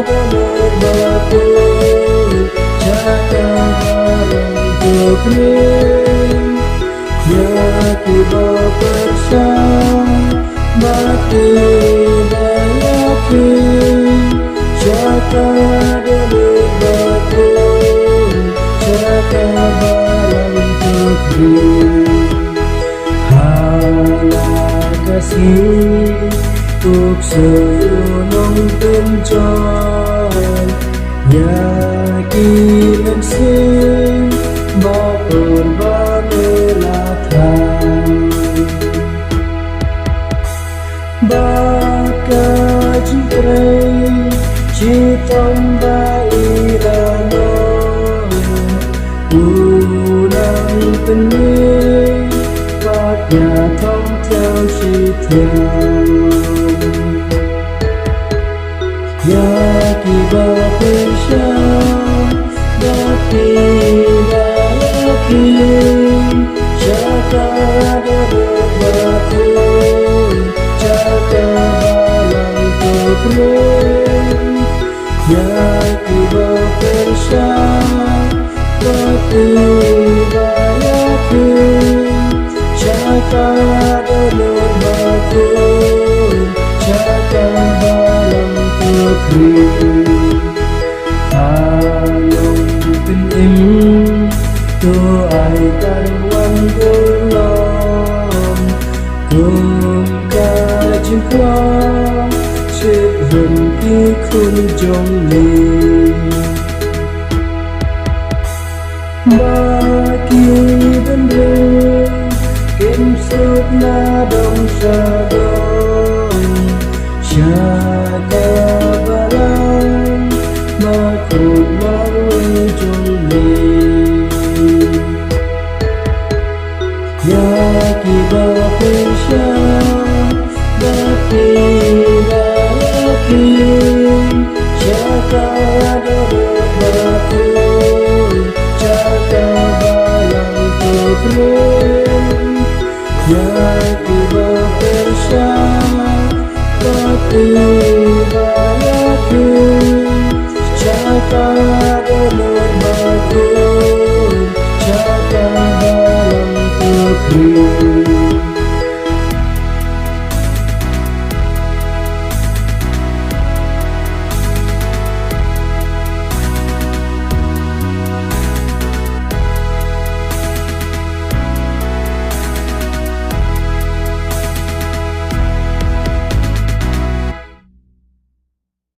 dulur bakul jaga bareng kekring yaki bapersam bakti dayakin jaga dulur bakul jaga bareng kekring halah kasih tuk seunong kencon yakin sing baper banelatan baka jingkreng citom bairano unang pening baknya thong theo chi theo yaki bapersam bakti dayakin jaga dulur bakul jaga bareng kekring yaki bapersam bakti dayakin jaga dulur bakul jaga bareng kekring along pening tu ai karwan golong cùng ca chim qua chết gần khi khôn trong mình ba kia bên đường kiếm suốt na đông sa đông jaga barang makhluk baru jomli yaki bapersam bakti dayakin jaga dulur bakul jaga bareng kekring yaki bapersam bakti dayakin jaga dulur bakul jaga bareng kekring